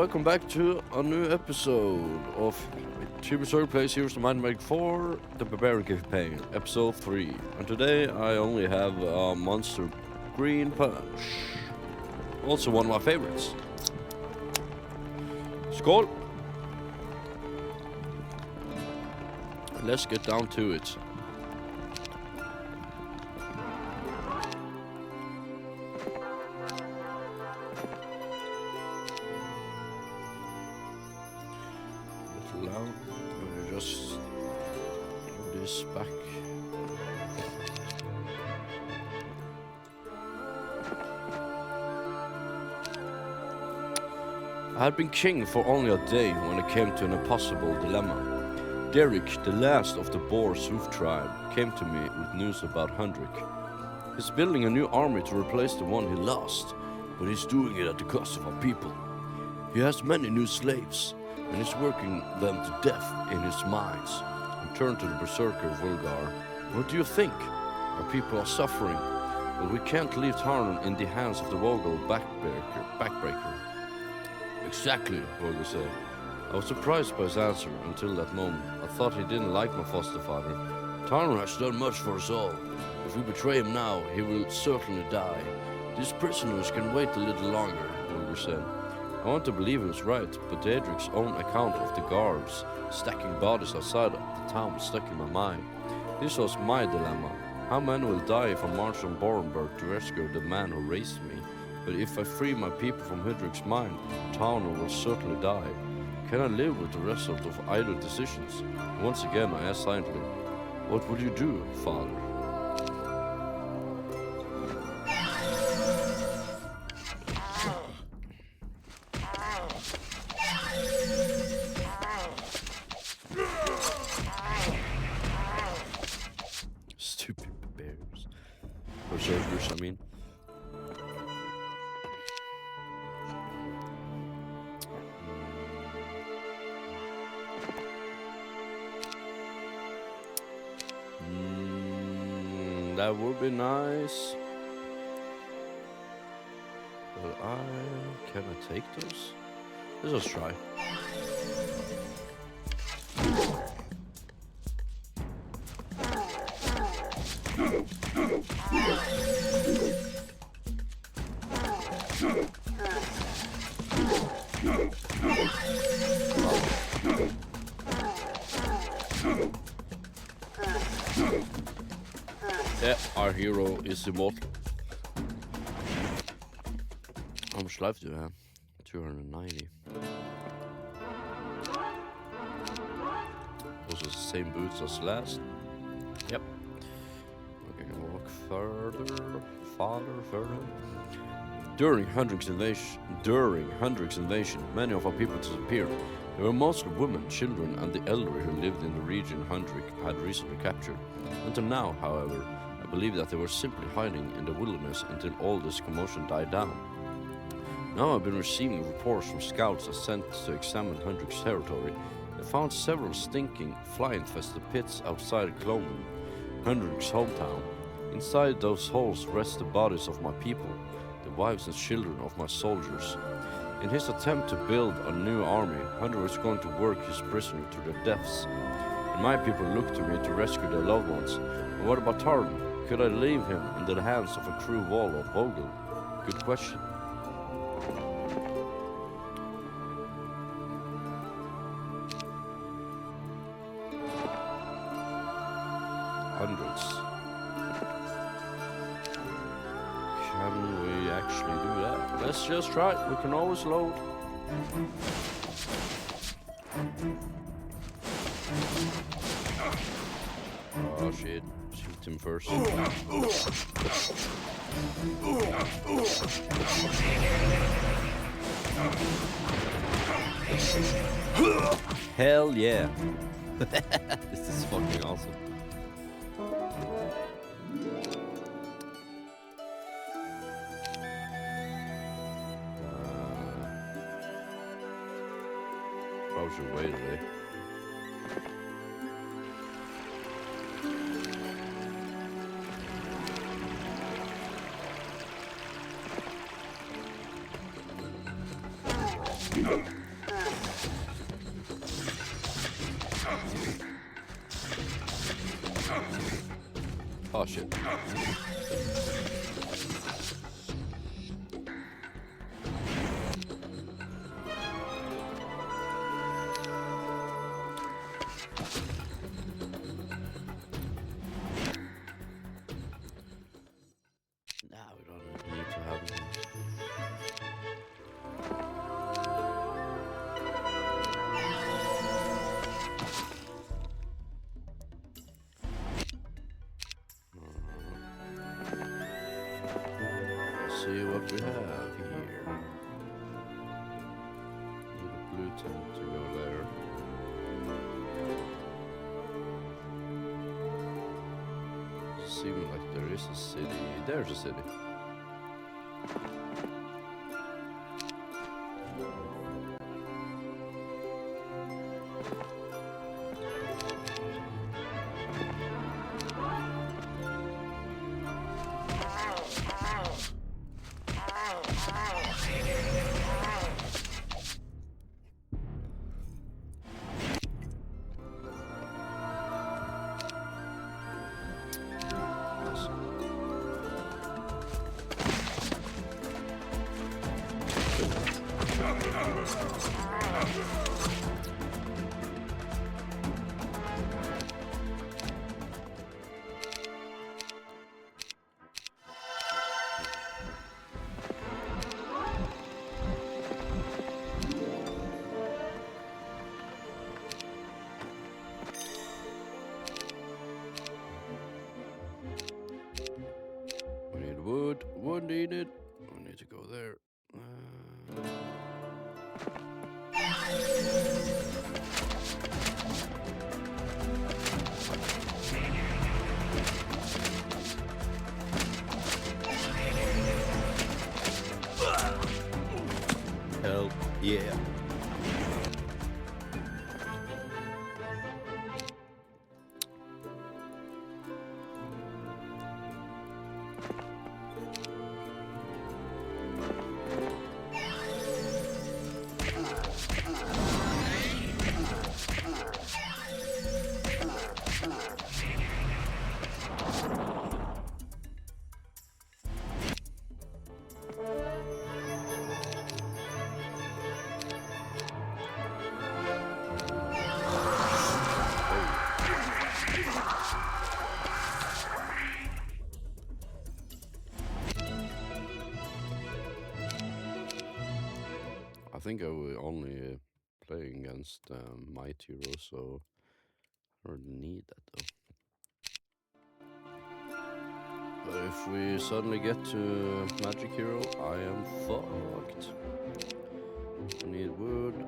welcome back to a new episode of TBzerg plays Heroes of Might and Magic 4, the Barbarian Campaign, episode 3. And today I only have a monster green punch. Also one of my favorites. Skål! Let's get down to it. Just move this back. I had been king for only a day when it came to an impossible dilemma. Derek, the last of the Boar's Hoof tribe, came to me with news about Hendrik. He's building a new army to replace the one he lost, but he's doing it at the cost of our people. He has many new slaves, and is working them to death in his mines. And turned to the berserker Vulgar. What do you think? Our people are suffering, but we can't leave Tarnon in the hands of the Vogel backbreaker. Exactly, Vulgar said. I was surprised by his answer until that moment. I thought he didn't like my foster father. Tarnon has done much for us all. If we betray him now, he will certainly die. These prisoners can wait a little longer, Vulgar said. I want to believe he was right, but Daedric's own account of the guards stacking bodies outside of the town stuck in my mind. This was my dilemma. How many will die if I march on Borenburg to rescue the man who raised me? But if I free my people from Hendrik's mine, Towner will certainly die. Can I live with the result of idle decisions? Once again I asked silently, what would you do, father? Berserkers, I mean. That would be nice. But can I take those? Let's just try. Yeah, our hero is immortal. How much life do you have? 290. Those are the same boots as last. Yep. Okay, gonna walk further. During Hendrik's invasion, many of our people disappeared. They were mostly women, children, and the elderly who lived in the region Hendrik had recently captured. Until now, however, I believe that they were simply hiding in the wilderness until all this commotion died down. Now I've been receiving reports from scouts sent to examine Hendrik's territory. They found several stinking, fly-infested pits outside Cloven, Hendrik's hometown. Inside those holes rest the bodies of my people, the wives and children of my soldiers. In his attempt to build a new army, Hendrik is going to work his prisoner to their deaths. And my people look to me to rescue their loved ones. And what about Tarn? Could I leave him in the hands of a crew wall of Vogel? Good question. Hundreds. Can we actually do that? Let's just try. We can always load. Oh shit. Shoot him first. Hell yeah. This is fucking awesome. Probably should wait today. Oh shit. Nah, we don't need to have it. Let's see what we have here. Need a blue tent to go there. Seems like there is a city. There's a city. Wood needed. We need to go there. Hell yeah. I think I will only play against Might Hero, so I don't really need that though. But if we suddenly get to Magic Hero, I am fucked. I need wood.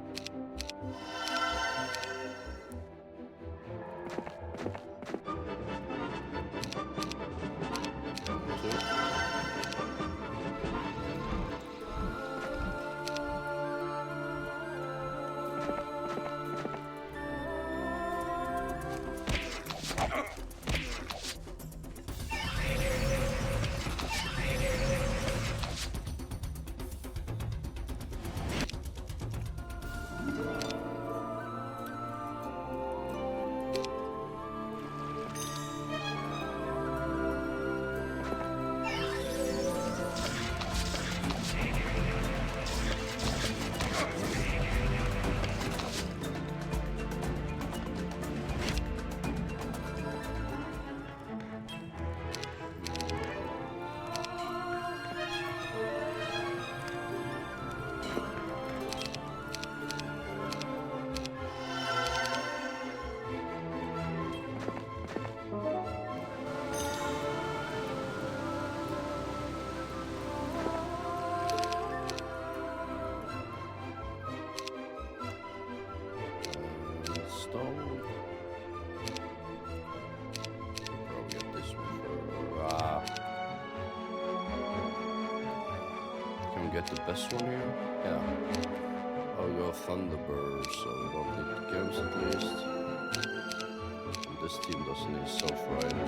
Stone. Probably get this one for can we get the best one here? Yeah. I'll go Thunderbird, so we don't need gems at least. And this team doesn't need Self Rider.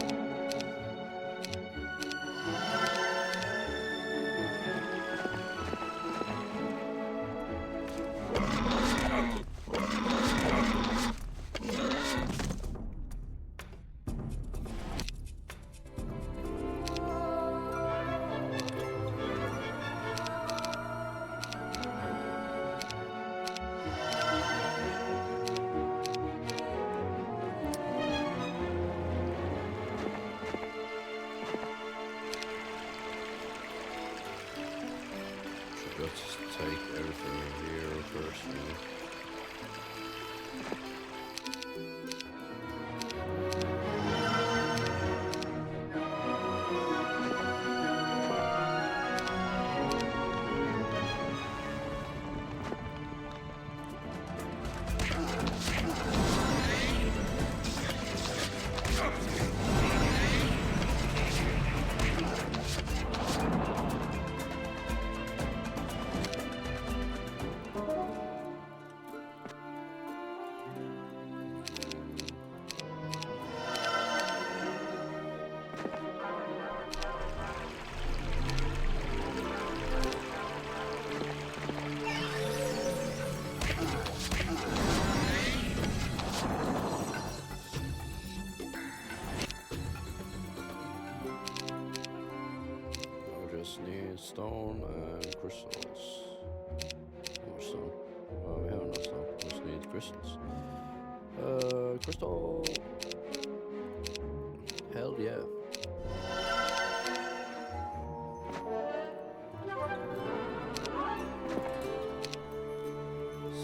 crystals. Crystal. Hell yeah.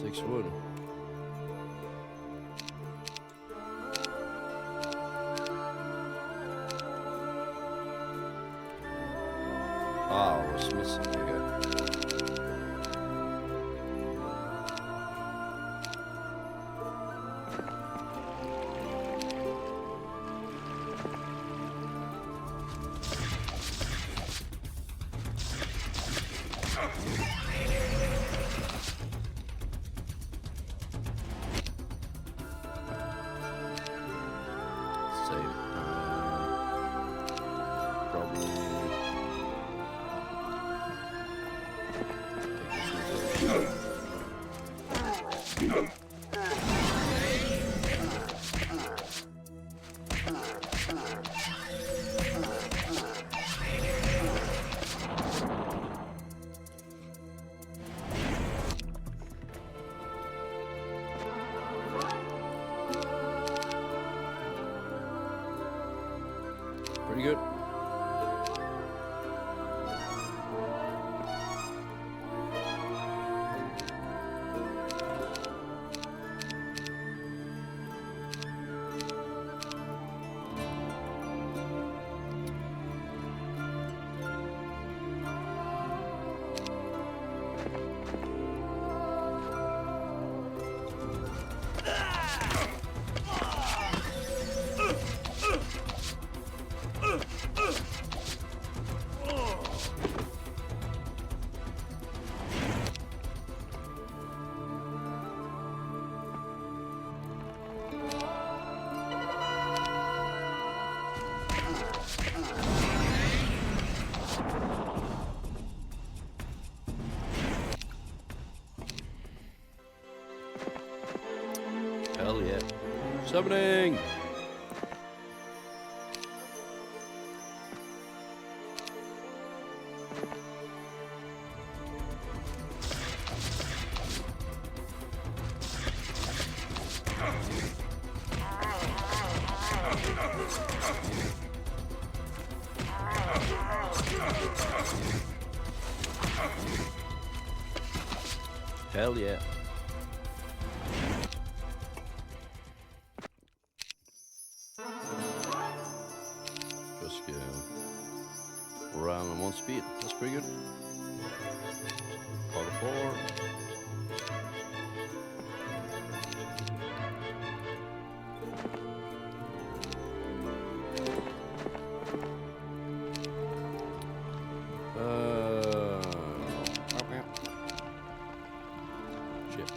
Six wood. Ah, I was missing. Okay. Save. Probably take this. Pretty good. Hell yeah. Summoning! Hell yeah. Just go around on 1 speed. That's pretty good. Part 4. Okay. Shit.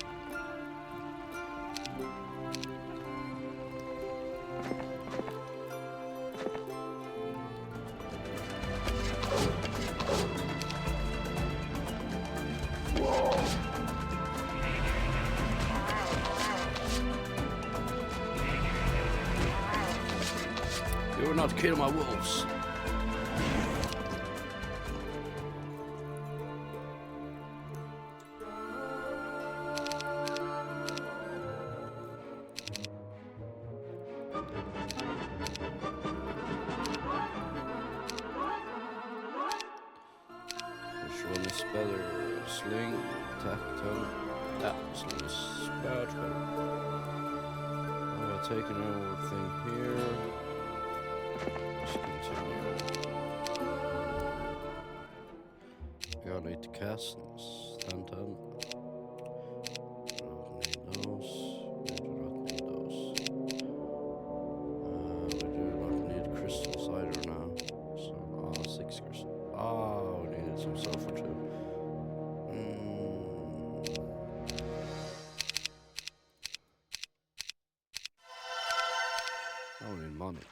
You will not kill my wolves. Which one is better? Sling, attack, turn. Yeah, sling is much better. I'm taking everything here. Just continue. Gotta need the castles. 10, 10. Don't need those. We do not need those. We do not need crystals either now. So, 6 crystals. We needed some sulfur too. I don't need money.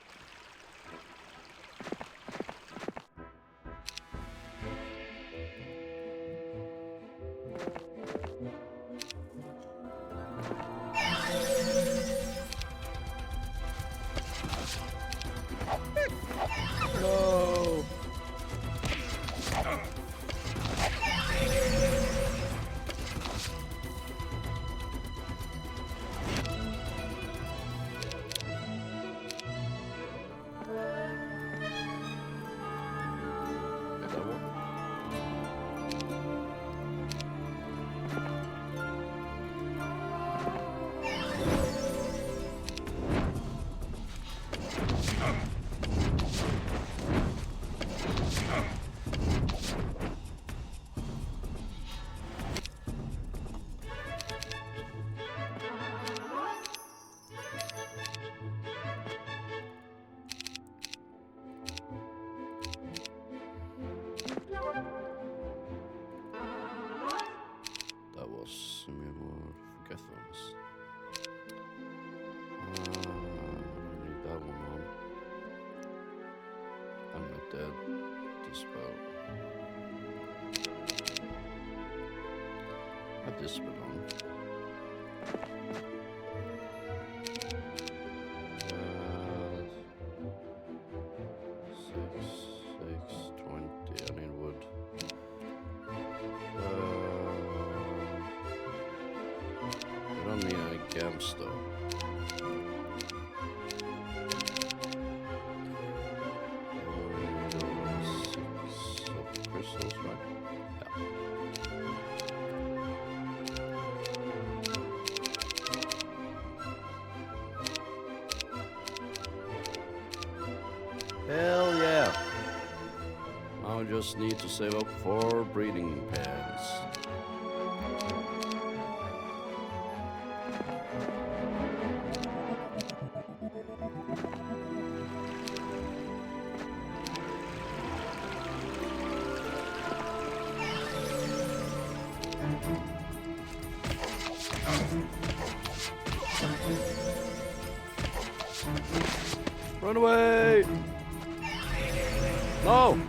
No. this belong? 20. I need wood. I don't need any gems though. Crystals, right? Yeah. Hell yeah! Now I just need to save up for breeding pads. Run away! No!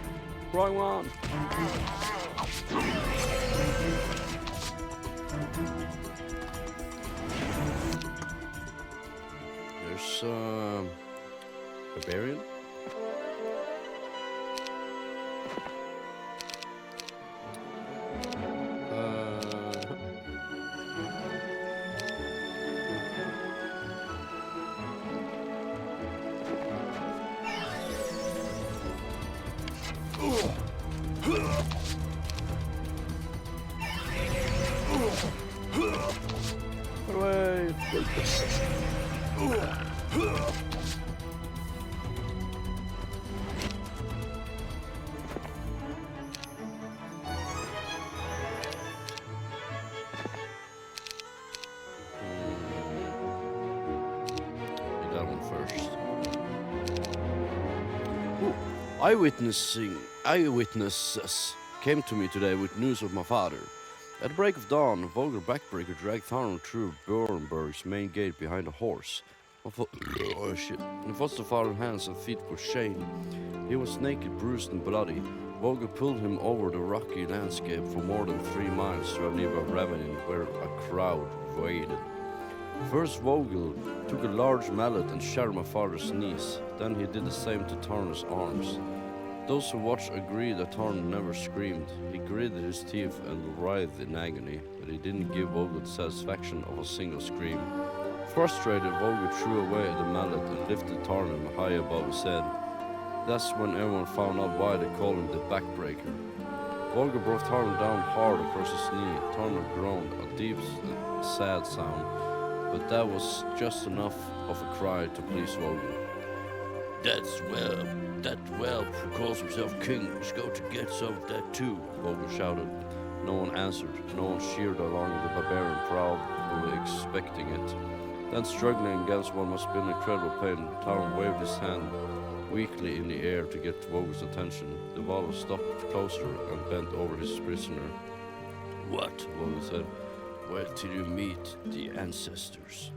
Wrong one! There's barbarian. Away! That one first. Ooh. Eyewitnesses came to me today with news of my father. At the break of dawn, a vulgar backbreaker dragged Tharn through Bjornberg's main gate behind a horse. Oh shit. My foster father's hands and feet were chained. He was naked, bruised and bloody. Vogel pulled him over the rocky landscape for more than 3 miles to a nearby ravine where a crowd waited. First Vogel took a large mallet and shattered my father's knees. Then he did the same to Tarn's arms. Those who watched agreed that Tarn never screamed. He gritted his teeth and writhed in agony, but he didn't give Vogel the satisfaction of a single scream. Frustrated, Vogel threw away the mallet and lifted Tarn high above his head. That's when everyone found out why they called him the backbreaker. Vogel brought Tarn down hard across his knee. Tarn groaned, a deep, sad sound, but that was just enough of a cry to please Vogel. That whelp who calls himself king is going to get some of that too, Vogel shouted. No one answered. No one cheered along with the barbarian, probably expecting it. Then, struggling against what must have been incredible pain, Tarn waved his hand weakly in the air to get Vogel's attention. The Valo stopped closer and bent over his prisoner. What? Vogel said. Wait till you meet the ancestors.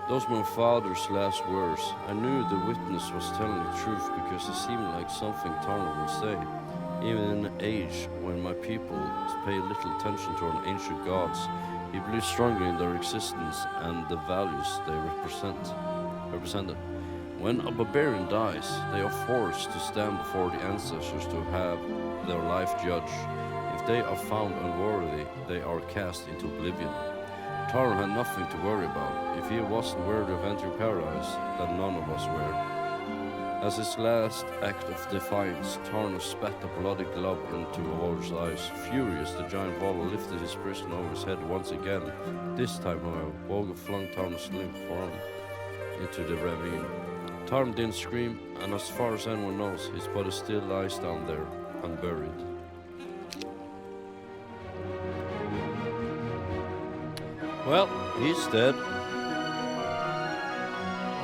Those were my father's last words. I knew the witness was telling the truth because it seemed like something Tarn would say. Even in an age when my people pay little attention to our ancient gods, he believed strongly in their existence and the values they represented. When a barbarian dies, they are forced to stand before the ancestors to have their life judged. If they are found unworthy, they are cast into oblivion. Tarn had nothing to worry about. If he wasn't worthy of entering paradise, then none of us were. As his last act of defiance, Tarn spat a bloody glob into Vogel's eyes. Furious, the giant Vogel lifted his prisoner over his head once again. This time, however, Vogel flung Tarn's limp form into the ravine. Tarn didn't scream, and as far as anyone knows, his body still lies down there, unburied. Well, he's dead.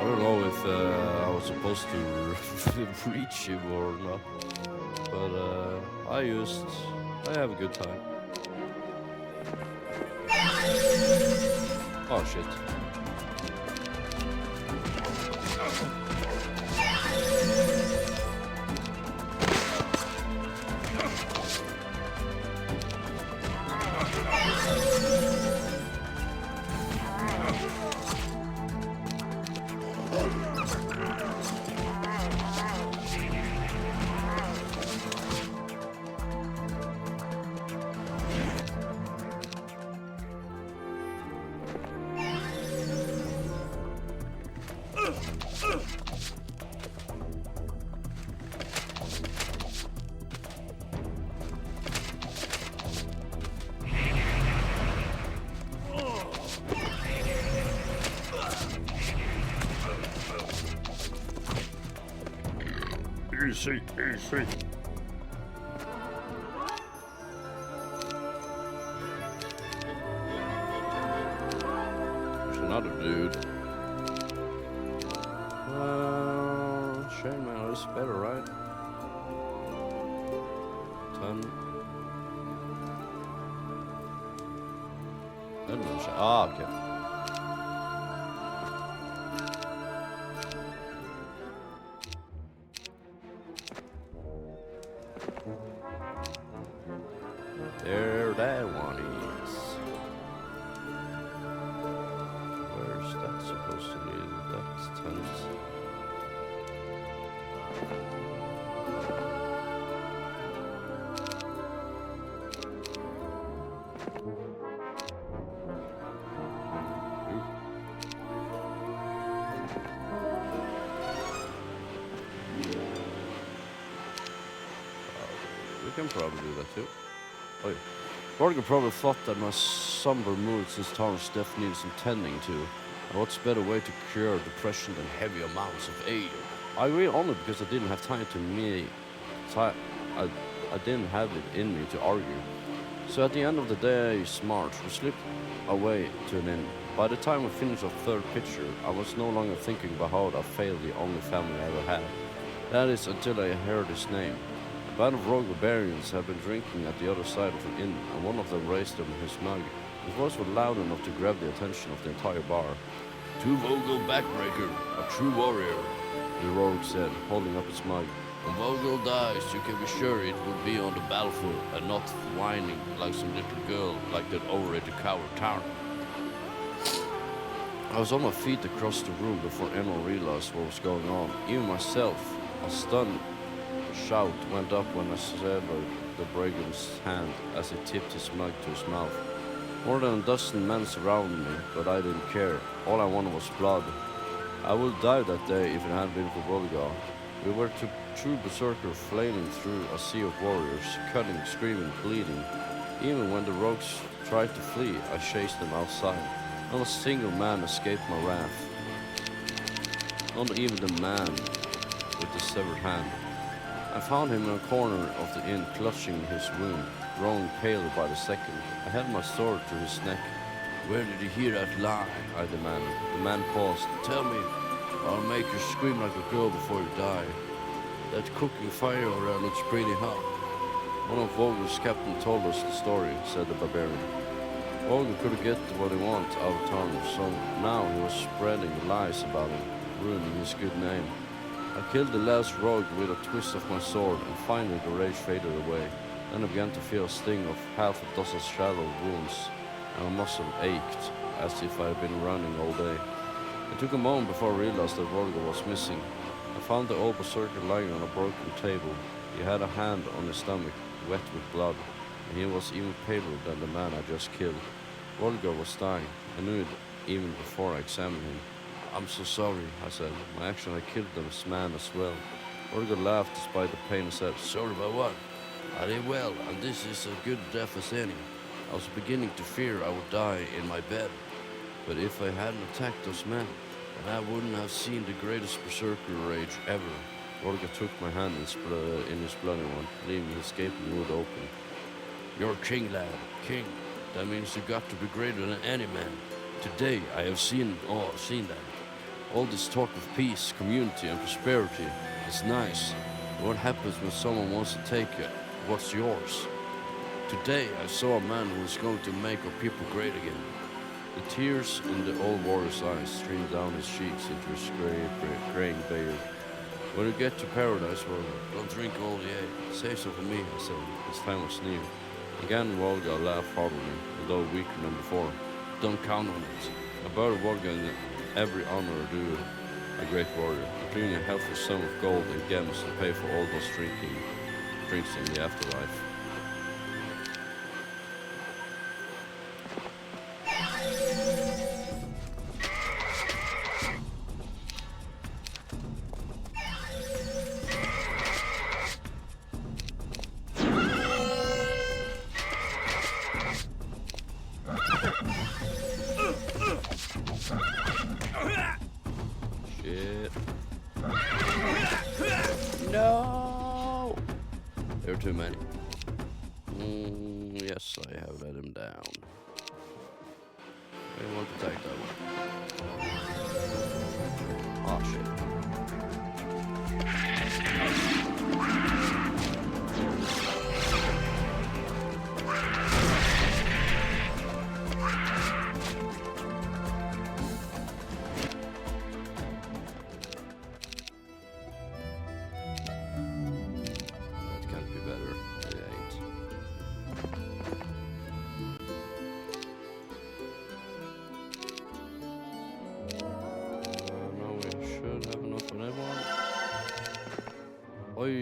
I don't know if I was supposed to reach him or not, but I have a good time. Oh shit. Easy, easy. There's another dude. Chainmail is better, right? 10. Okay. There that one is. Where's that supposed to be? That's tents. We can probably do that too. Oh yeah. Borger probably thought that my somber mood since Tom's death needed some tending to. And what's better way to cure depression than heavy amounts of ale? I agree only because I didn't have time to me. I didn't have it in me to argue. So at the end of the day's march, we slipped away to an inn. By the time we finished our third picture, I was no longer thinking about how I failed the only family I ever had. That is until I heard his name. A band of rogue barbarians had been drinking at the other side of the inn, and one of them raised him his mug. His voice was loud enough to grab the attention of the entire bar. "To Vogel Backbreaker, a true warrior," the rogue said, holding up his mug. "When Vogel dies, you can be sure it will be on the battlefield and not whining like some little girl like that overrated coward town." I was on my feet across the room before anyone realized what was going on. Even myself, a stunned shout went up when I severed the brigand's hand as he tipped his mug to his mouth. More than a dozen men surrounded me, but I didn't care. All I wanted was blood. I would die that day if it hadn't been for Volga. We were two true berserkers flailing through a sea of warriors, cutting, screaming, bleeding. Even when the rogues tried to flee, I chased them outside. Not a single man escaped my wrath. Not even the man with the severed hand. I found him in a corner of the inn, clutching his wound, growing paler by the second. I held my sword to his neck. "Where did you hear that lie?" I demanded. The man paused. "Tell me, I'll make you scream like a girl before you die. That cooking fire over there looks pretty hot." "One of Vogel's captain told us the story," said the barbarian. Vogel could get what he wanted out of Tom, so now he was spreading lies about him, ruining his good name. I killed the last rogue with a twist of my sword, and finally the rage faded away. Then I began to feel a sting of half a dozen shallow wounds, and my muscle ached, as if I had been running all day. It took a moment before I realized that Volga was missing. I found the old berserker lying on a broken table. He had a hand on his stomach, wet with blood, and he was even paler than the man I just killed. Volga was dying. I knew it even before I examined him. "I'm so sorry," I said. "My action had killed this man as well." Volga laughed despite the pain and said, "Sorry about what? I did well, and this is as good a death as any. I was beginning to fear I would die in my bed. But if I hadn't attacked those men, then I wouldn't have seen the greatest berserker rage ever." Volga took my hand in his bloody one, leaving his gaping wound open. "You're king, lad. King. That means you got to be greater than any man. Today I have seen that. All this talk of peace, community, and prosperity is nice. But what happens when someone wants to take what's yours? Today I saw a man who was going to make our people great again." The tears in the old warrior's eyes streamed down his cheeks into his graying beard. "When you get to paradise, Volga, don't drink all the ale. Save some for me," I said. This time was near. Again, Volga laughed heartily, although weaker than before. "Don't count on it. I bore Volga in every honor due a great warrior, including a healthy sum of gold and gems to pay for all those drinks in the afterlife." Shit. No! too many. Yes, I have let him down. I want to take that one. Oh shit. That can't be better. It ain't. Now we should have enough for that one. Oi!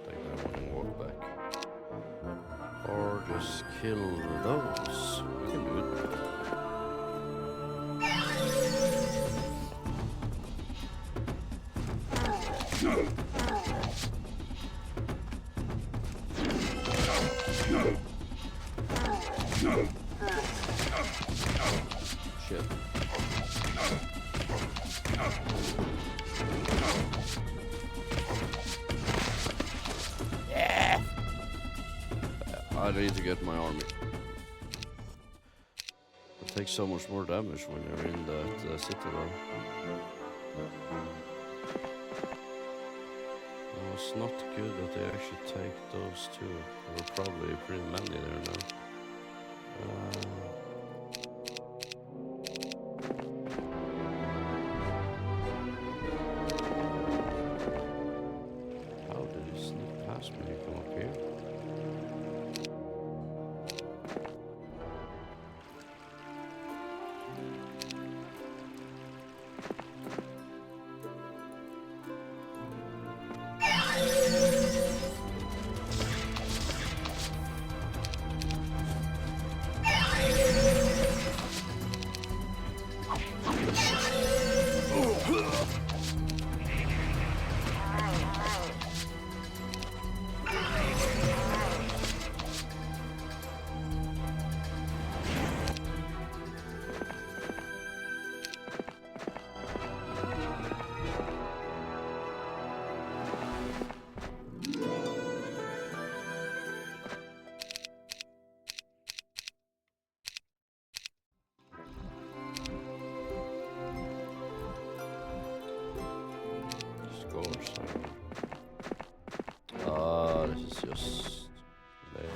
Take that one and walk back. Or just kill those. We can do it. Shit. Yeah. I need to get my army. It takes so much more damage when you're in that citadel. Well, it's not good that they actually take those two. There are probably pretty many there now. How did he sneak past me and come up here? This is just lame.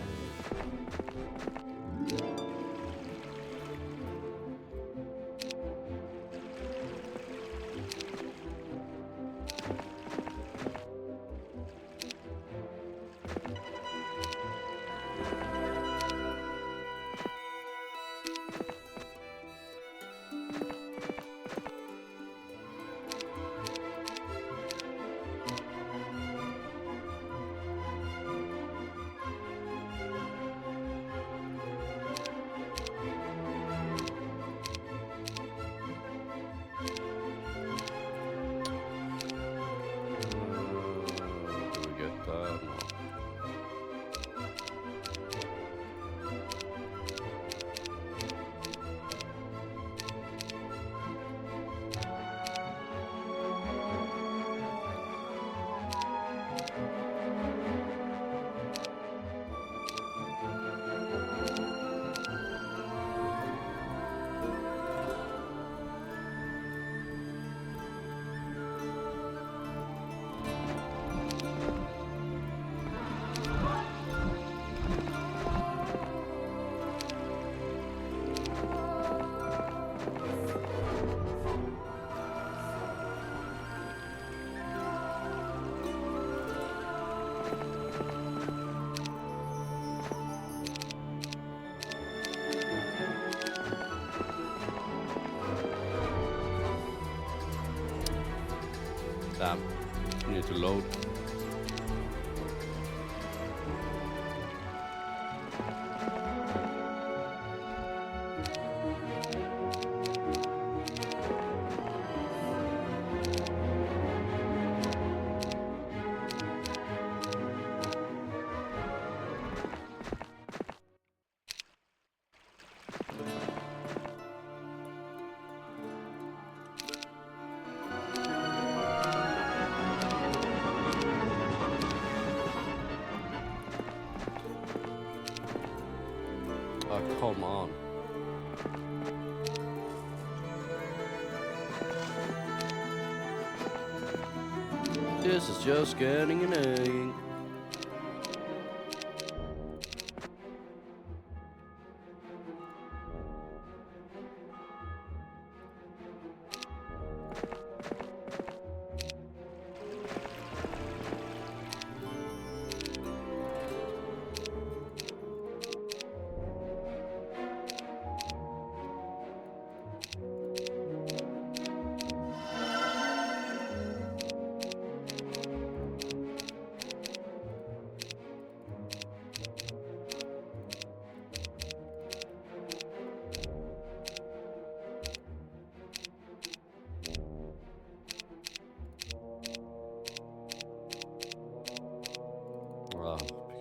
Damn, we need to load. Come on. This is just getting annoying.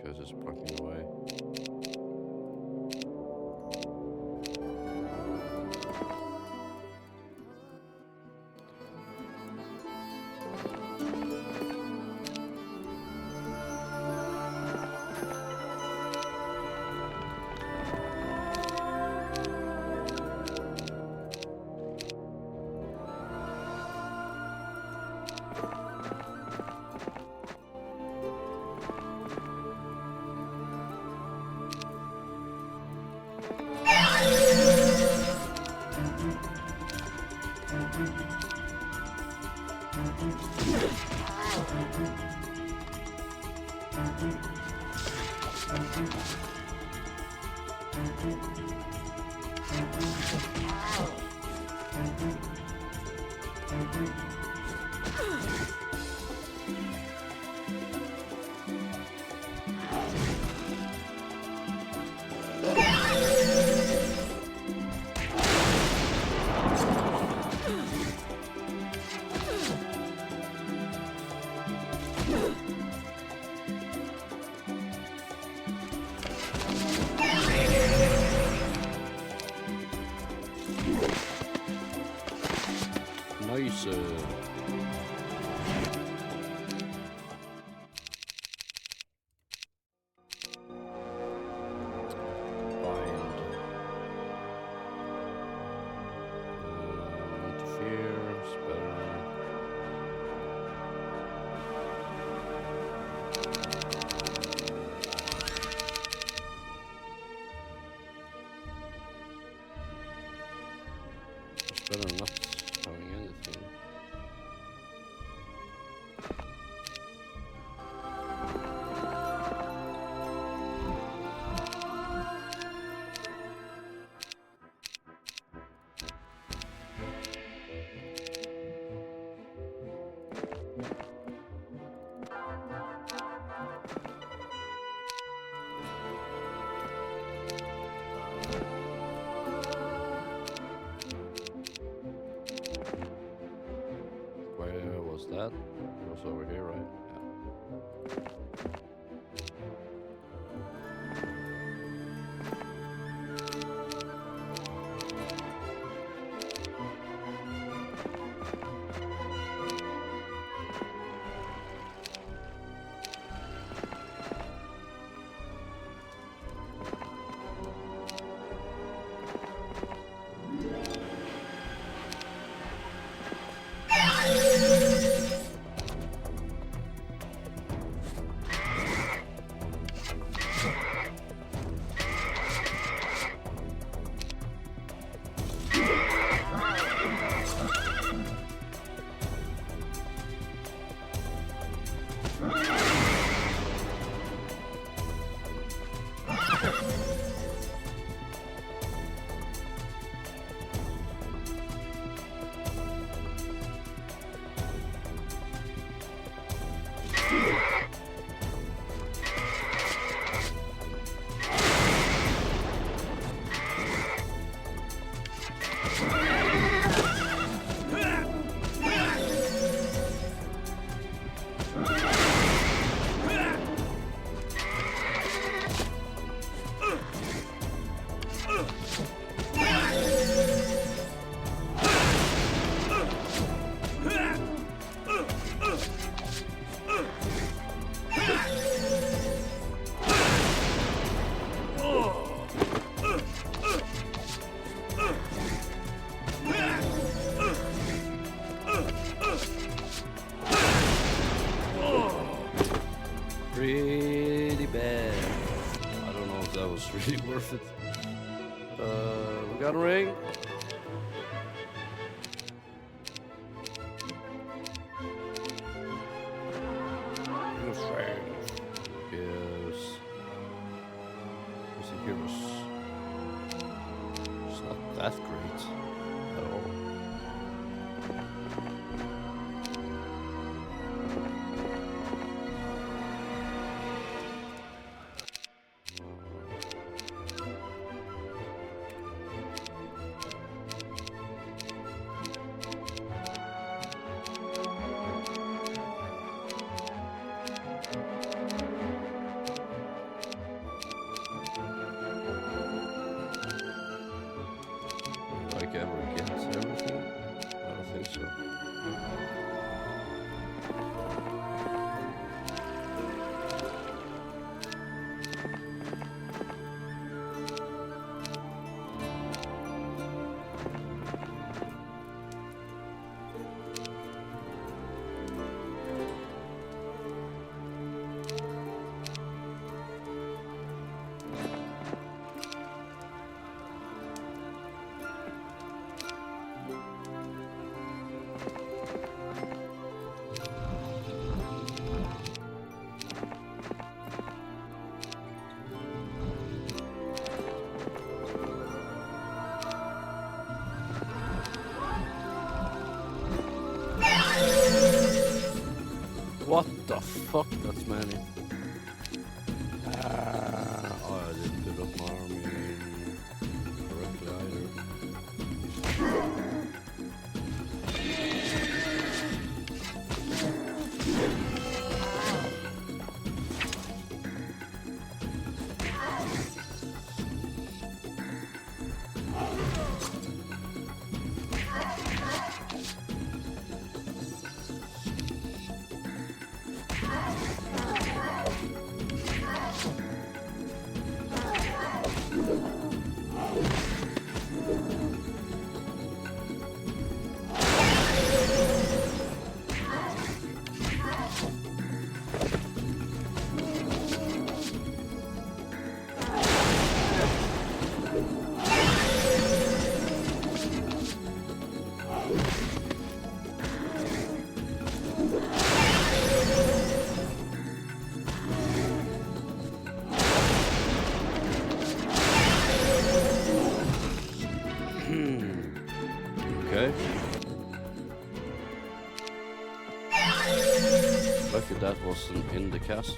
Because it's blocking the way. Nice. Better not having anything. That was over here, right? Yeah. really worth it. We got a ring. Yes. What's the heroes? It's not that great at all. Like ever gets everything? I don't think so. What the fuck? That's many. Oh, I didn't build up my army correctly either. Okay. Lucky that wasn't in the castle.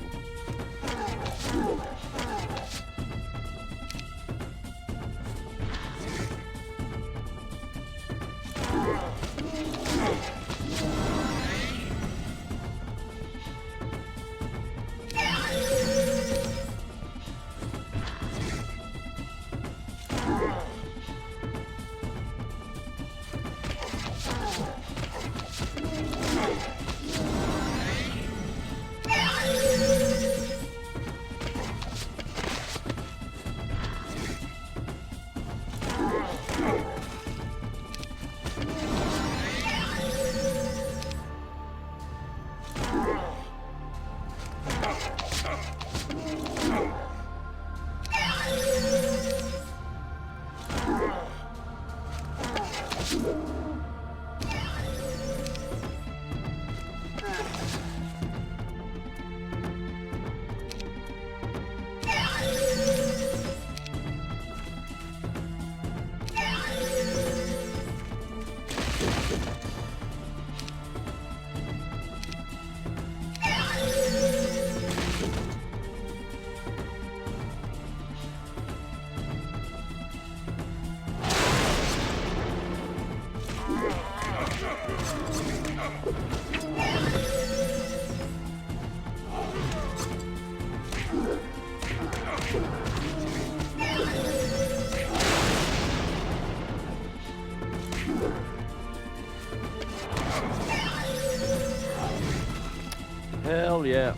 Hell yeah.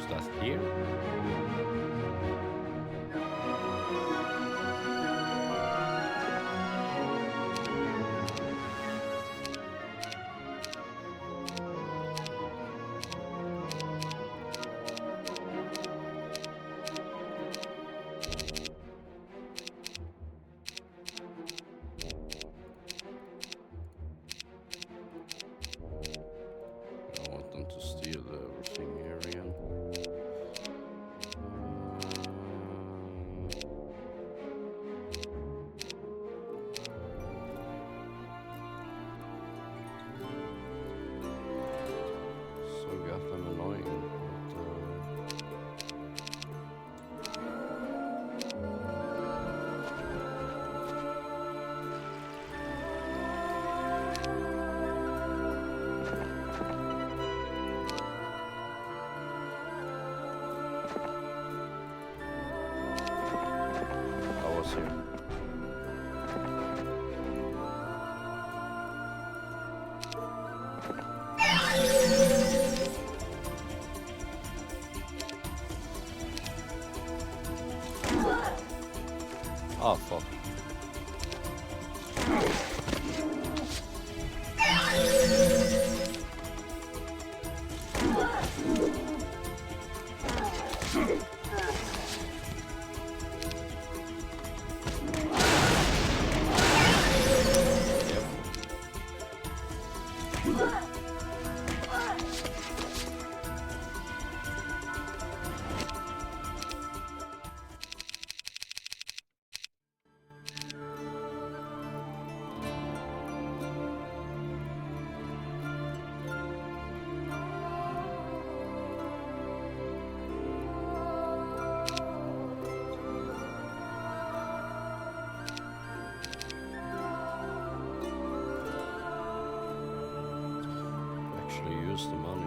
Is that here? I want them to steal everything here again. So got them annoying, I was here. Oh fuck. Actually use the money.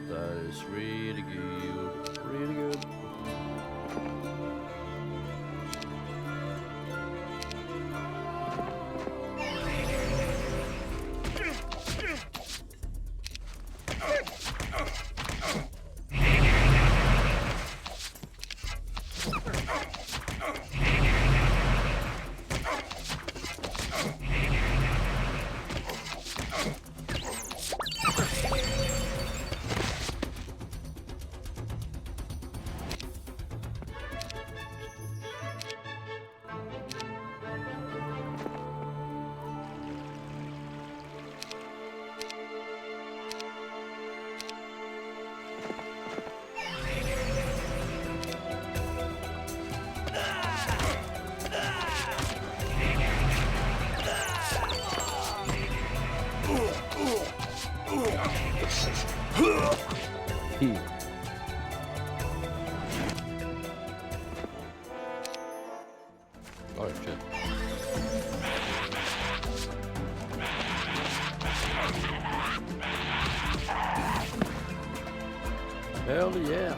That is really good, really good. Oh shit. Hell yeah.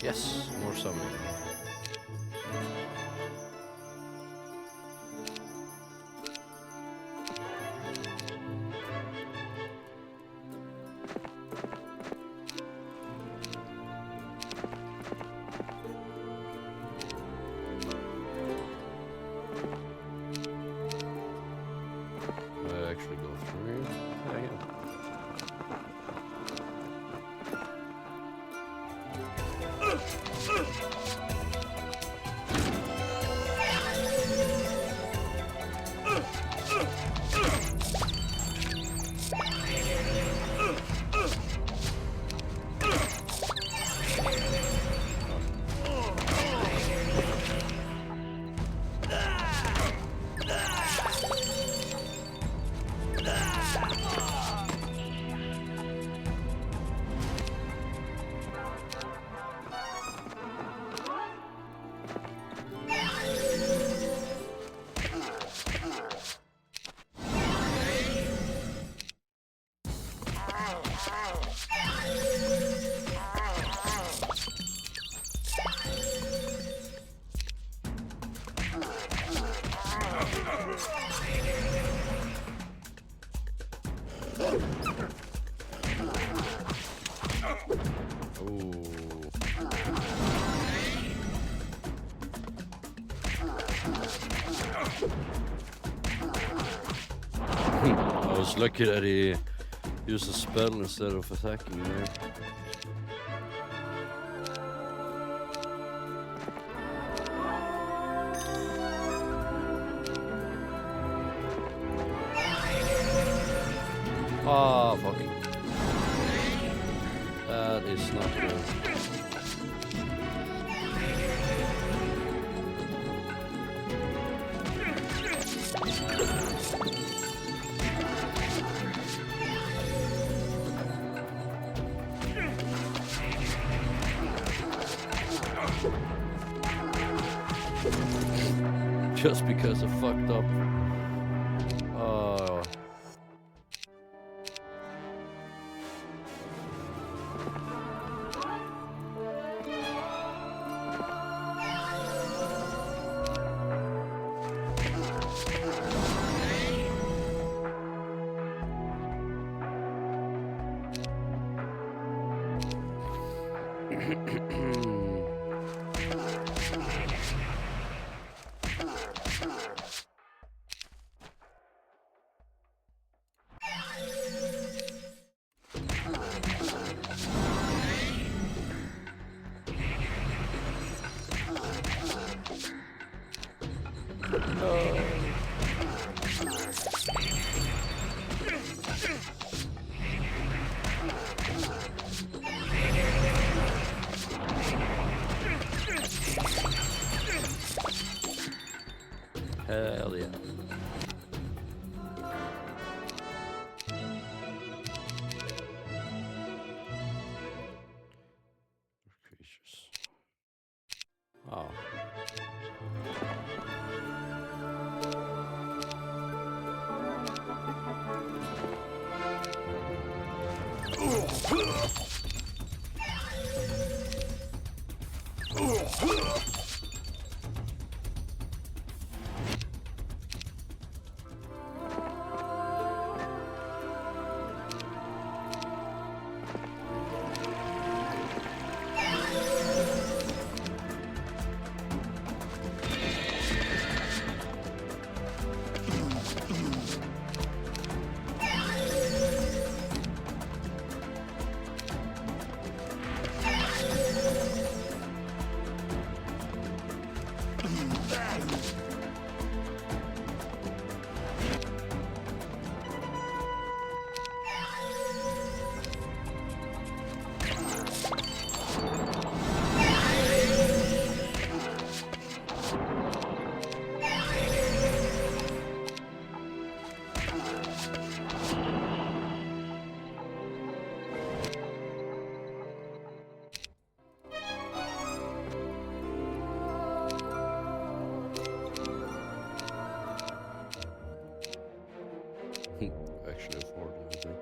Yes, more summoning. Actually go through. Hang on. I was lucky that he used a spell instead of attacking there. Ah, fuck. That is not good. Just because I fucked up. Oh. Hell yeah. Creatures. Oh. Actually afford it, I think.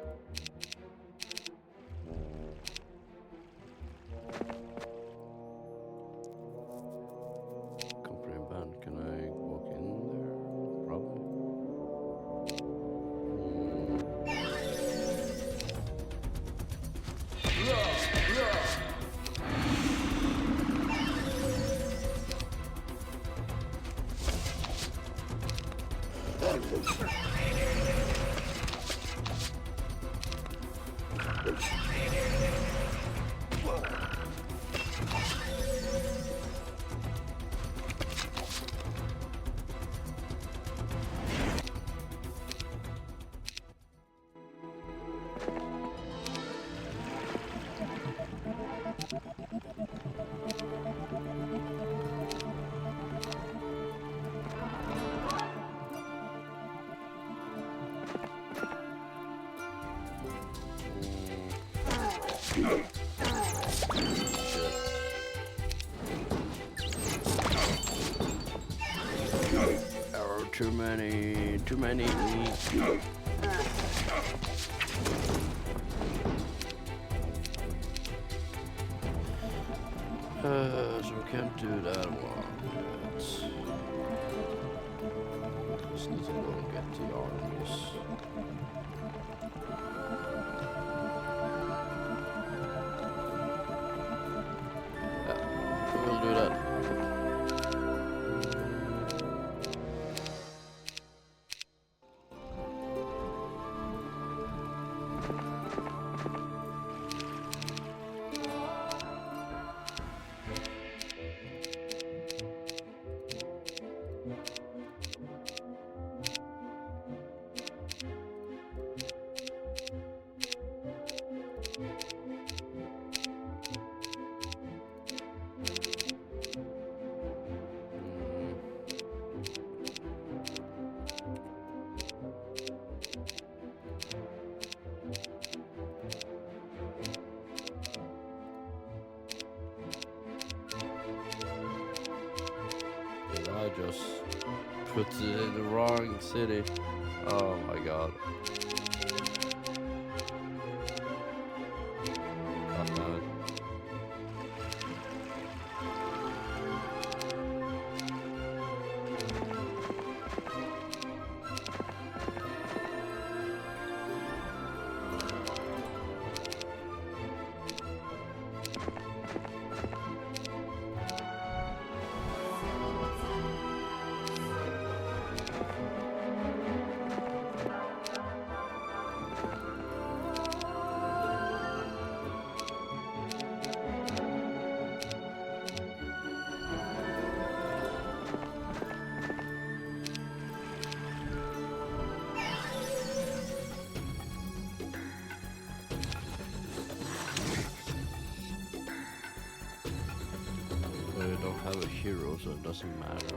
Company band, can I walk in there? Probably. Oh, too many. So we can't do that one yet. Just need to go and get the armies. Yeah, we'll do that. I just put it in the wrong city. Oh my god. God. I don't have a hero, so it doesn't matter.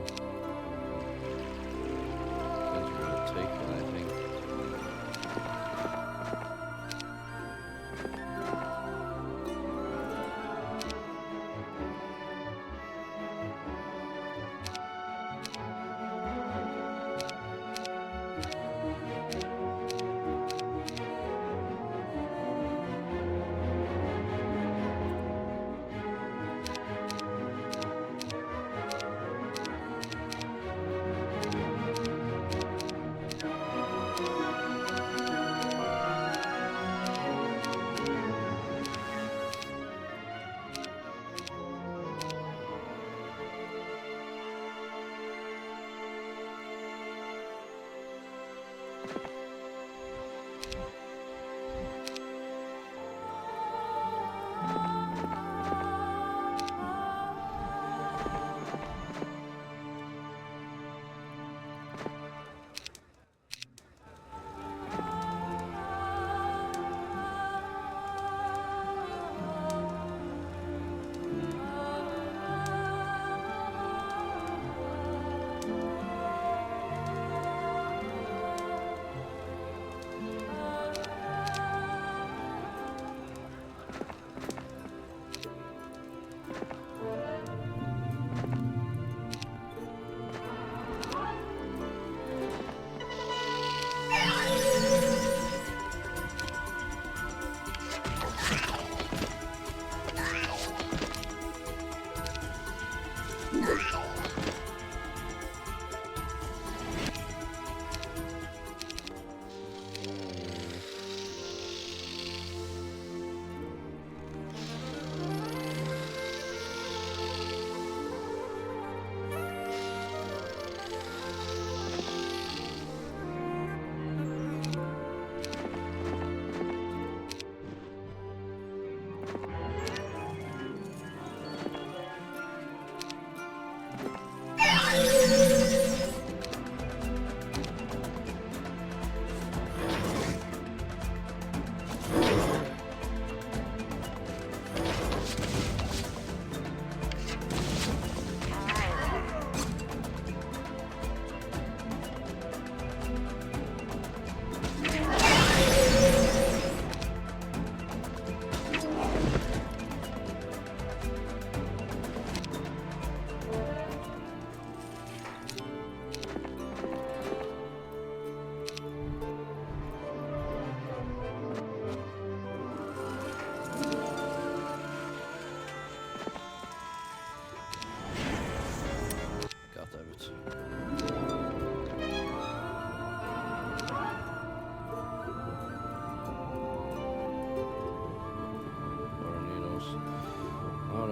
take it, I think.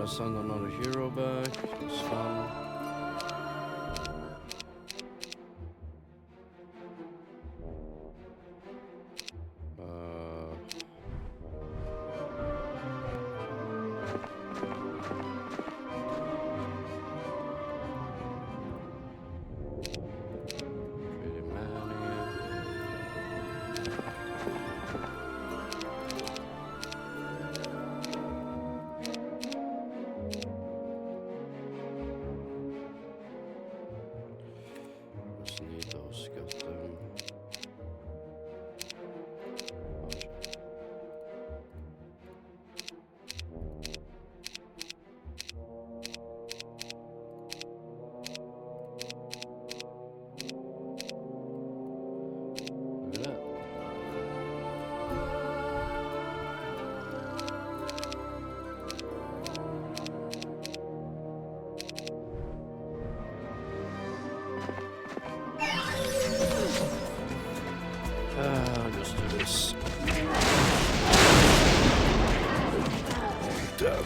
Send another hero back. It's fun. Just do this. Damn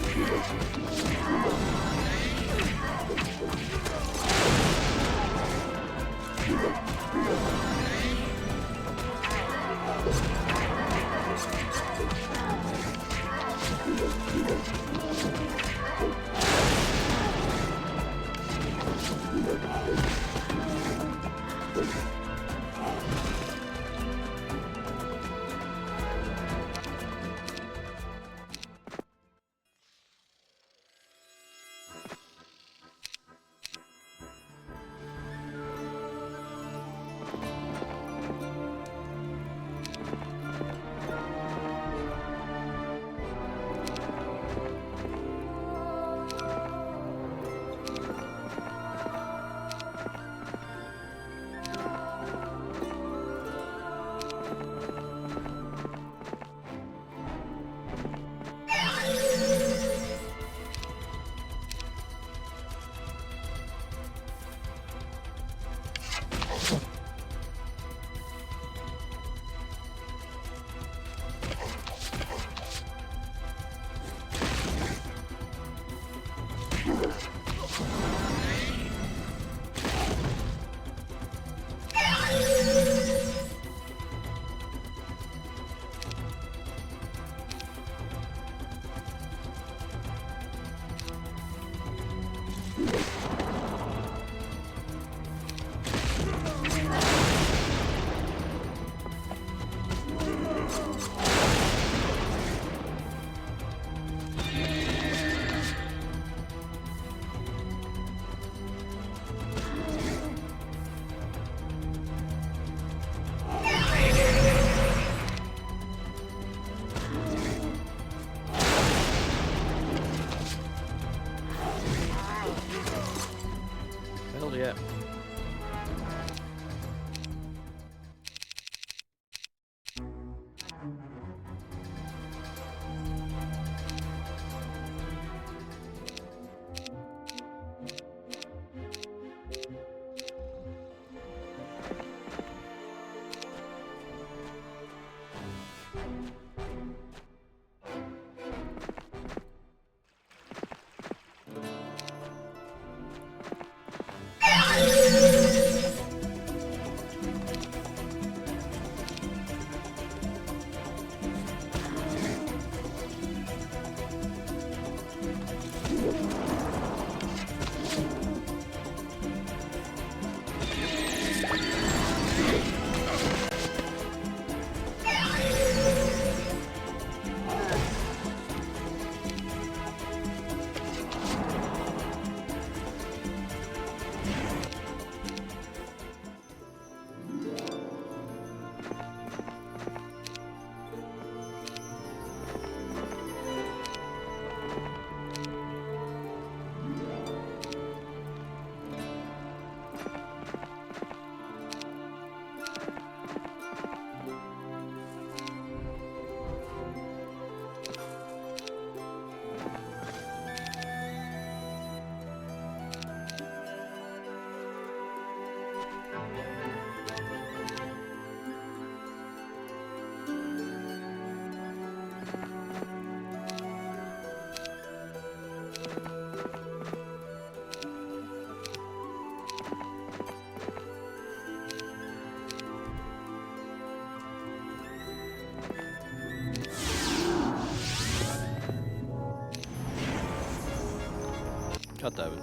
God damn it.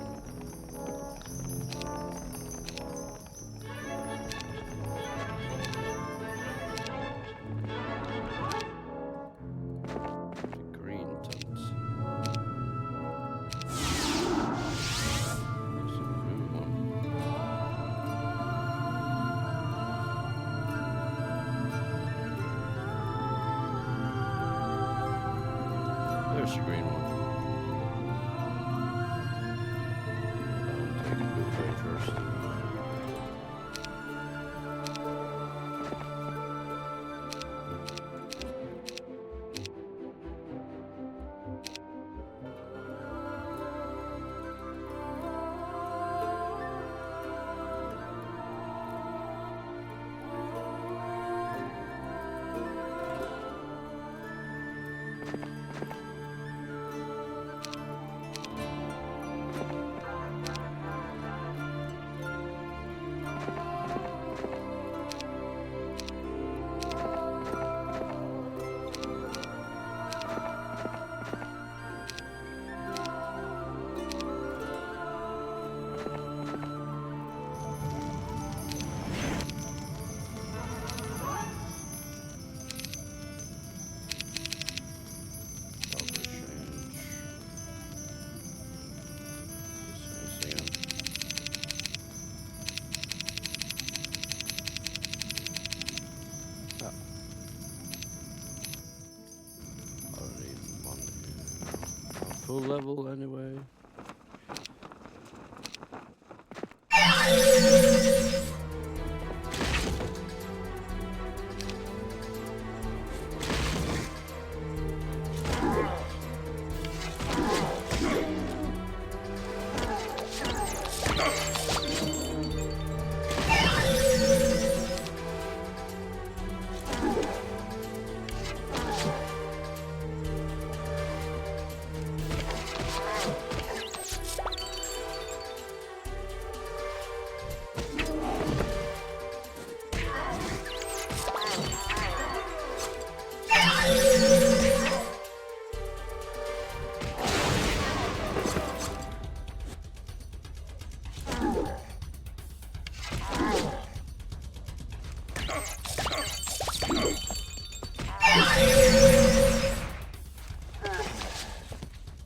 The green tent. There's a blue one. There's a green one. I'll take a blue way first. Full level anyway.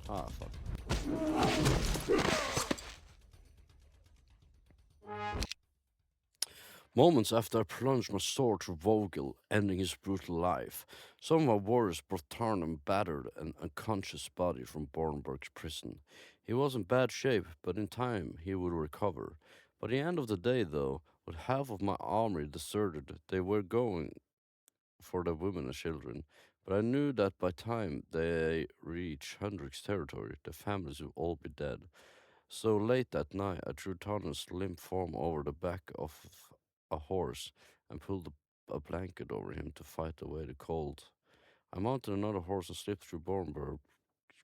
Ah, fuck. Moments after I plunged my sword through Vogel, ending his brutal life, some of my warriors brought torn and battered an unconscious body from Bornberg's prison. He was in bad shape, but in time he would recover. By the end of the day, though, with half of my army deserted, they were going for the women and children. But I knew that by time they reach Hendrik's territory, the families would all be dead. So late that night, I threw Tana's limp form over the back of a horse and pulled a blanket over him to fight away the cold. I mounted another horse and slipped through Bornberg's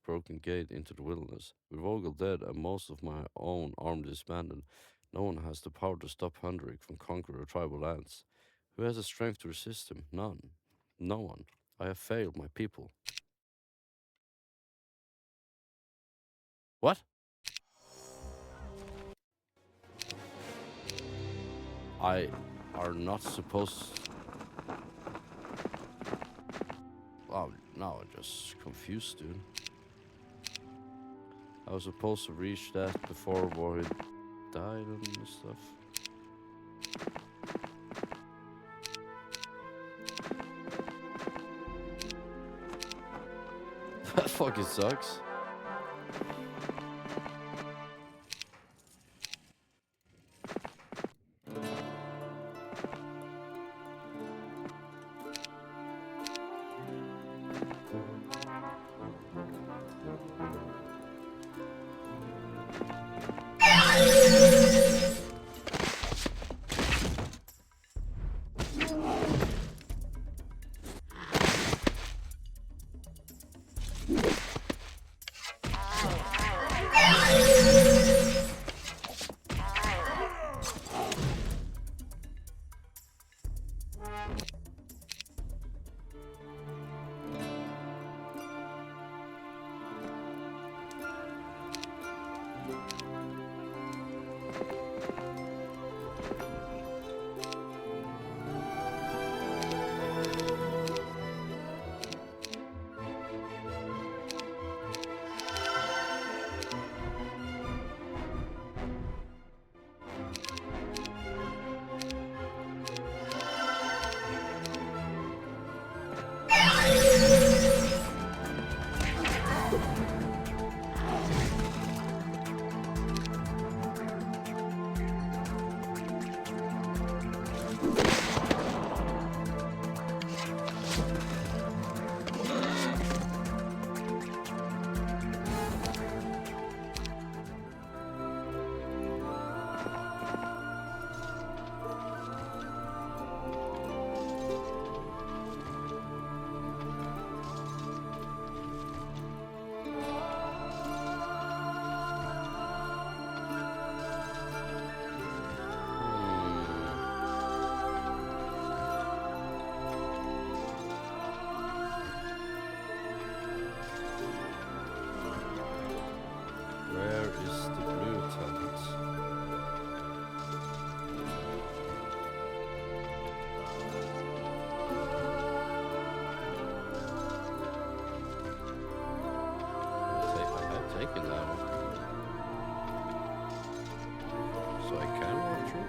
broken gate into the wilderness. With Vogel dead and most of my own army disbanded, no one has the power to stop Hendrik from conquering the tribal lands. Who has the strength to resist him? None. No one. I have failed my people. What? I are not supposed. Oh, now I'm just confused, dude. I was supposed to reach that before Warhead died and stuff. That fucking sucks. taking that one. So I can walk through?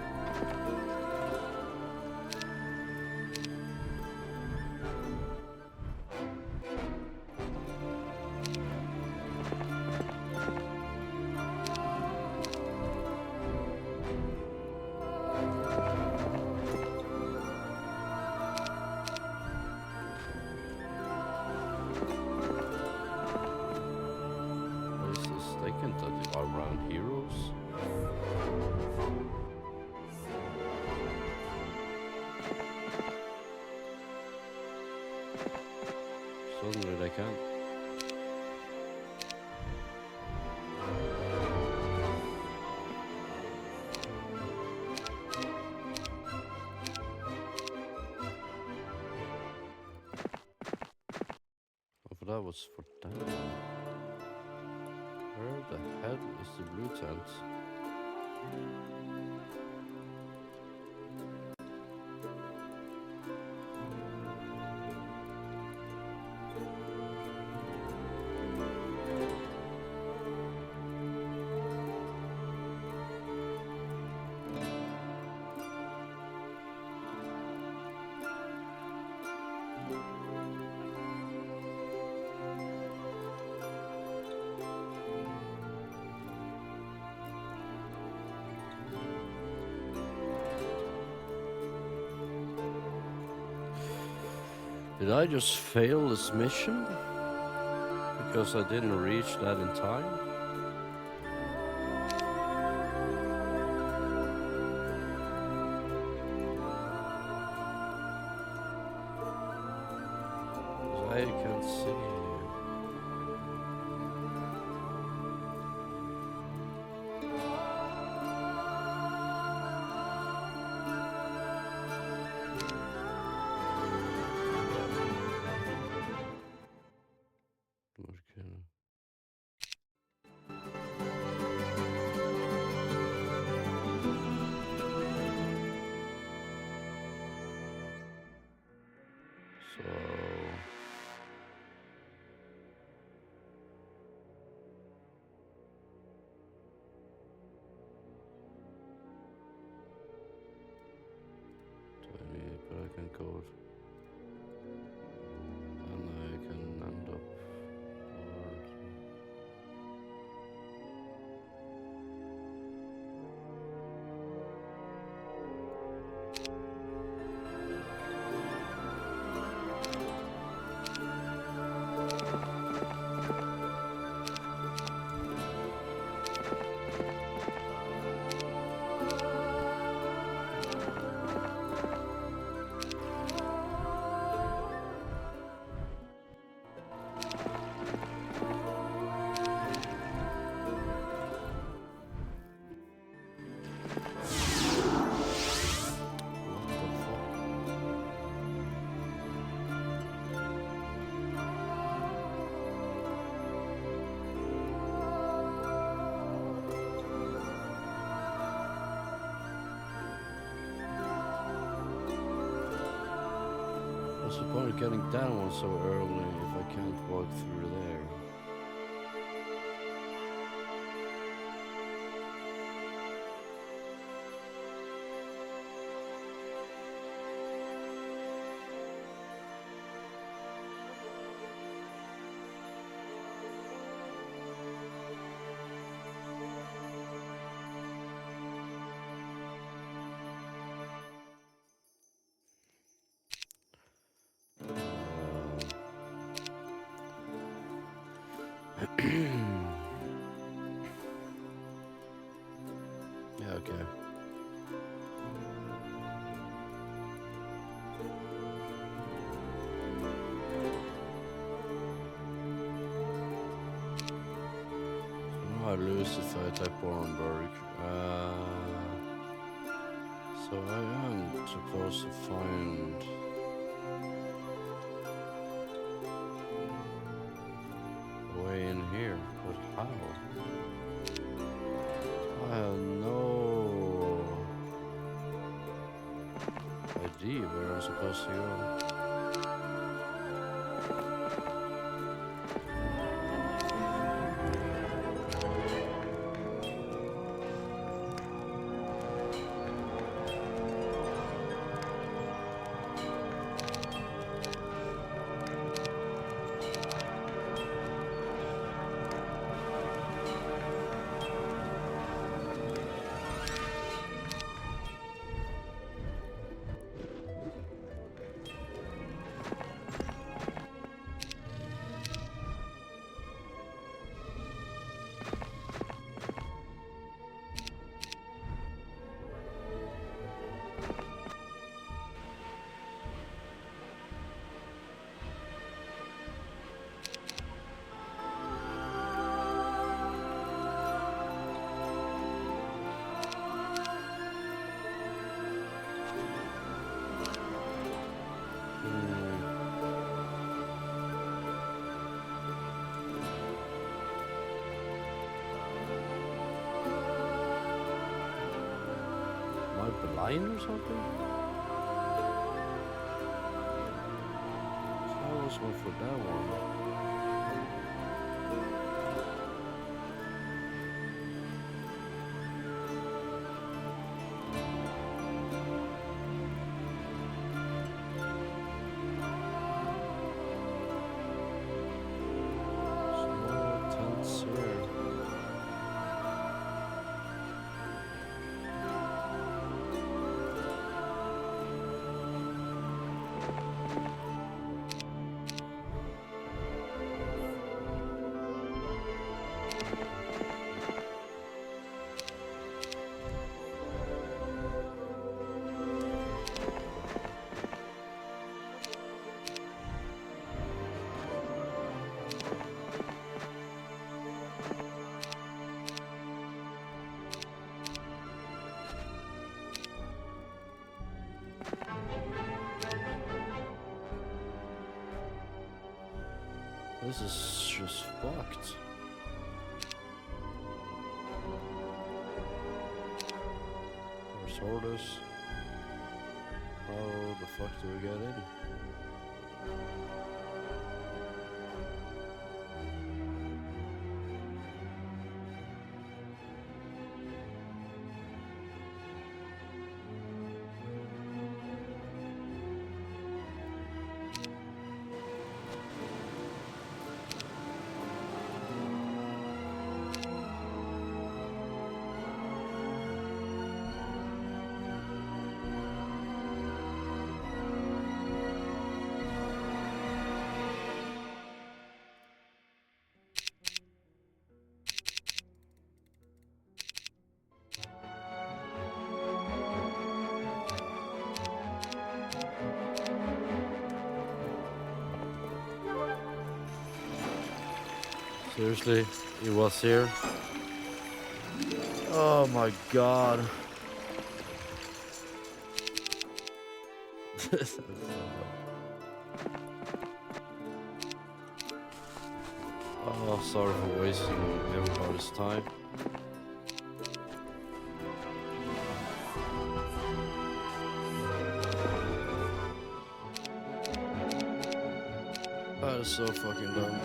They can touch around heroes. Suddenly they can. Oh, but that was for them. Where the hell is the blue tent? Did I just fail this mission? Because I didn't reach that in time? I can't see. But I can code and I can end up bored. What's the point of getting down so early if I can't walk through there? Yeah, okay. So now I lose if I type Bornberg. So I am supposed to find a way in here, but how? I have no idea where I'm supposed to go. lion or something? I was one for that one. This is just fucked. There's orders. How the fuck do we get in? Seriously, he was here. Oh my god. Oh, sorry for wasting everybody's time. That is so fucking dumb.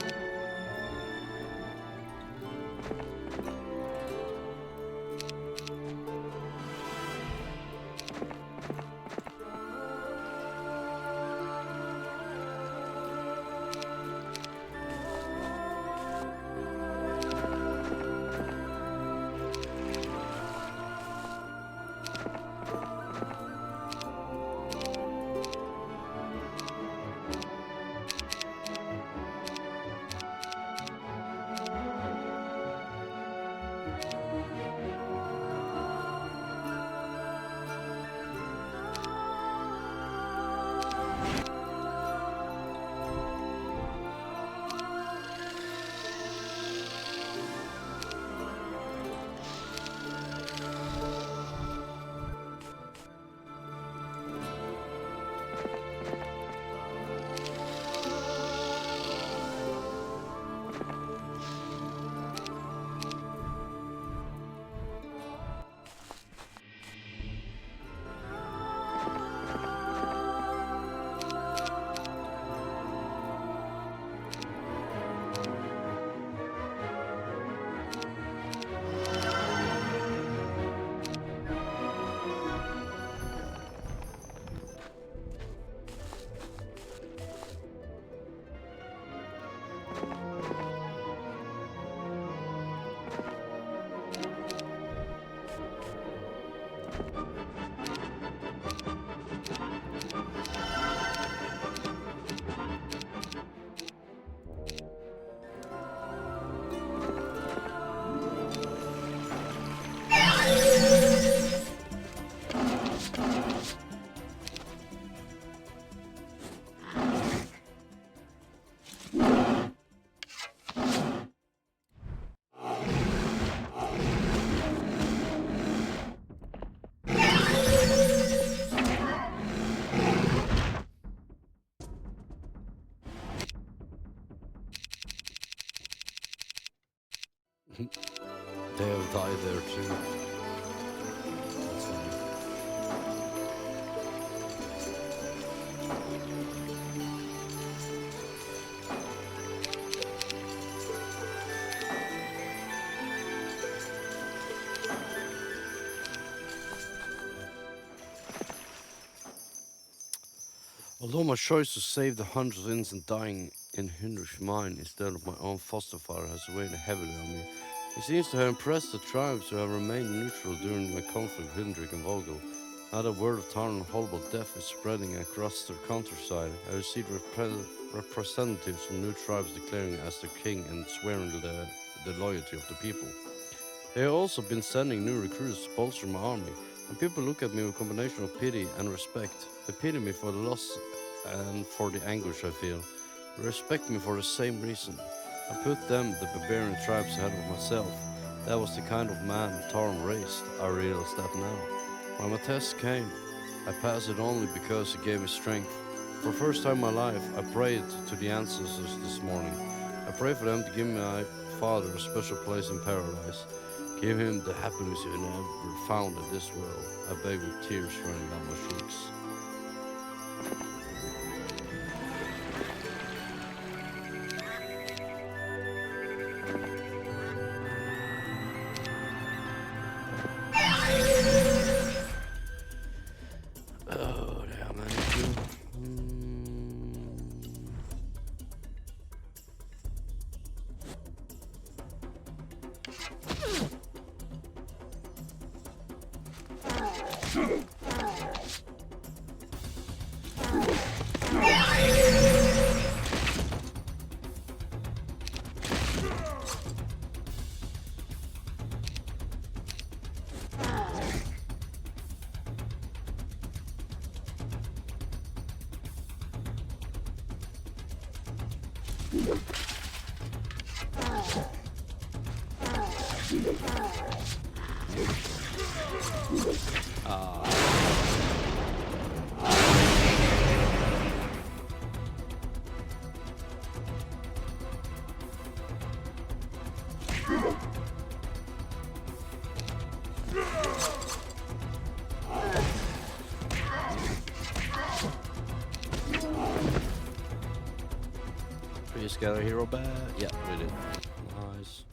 They have died there too. That's funny. Although my choice to save the hundreds of innocent dying in Heinrich's mine instead of my own foster father has weighed heavily on me, he seems to have impressed the tribes who have remained neutral during my conflict with Hindrik and Vogel. Now the word of town and horrible death is spreading across the countryside. I received representatives from new tribes declaring as their king and swearing the loyalty of the people. They have also been sending new recruits to bolster my army, and people look at me with a combination of pity and respect. They pity me for the loss and for the anguish I feel. They respect me for the same reason. I put them, the barbarian tribes, ahead of myself. That was the kind of man Tarm raised. I realized that now. When my test came, I passed it only because it gave me strength. For the first time in my life, I prayed to the ancestors this morning. I prayed for them to give my father a special place in paradise. Give him the happiness he never found in this world. I beg with tears running down my cheeks. Oh, damn, I need to. We just got a hero back. Yeah, we did. Nice.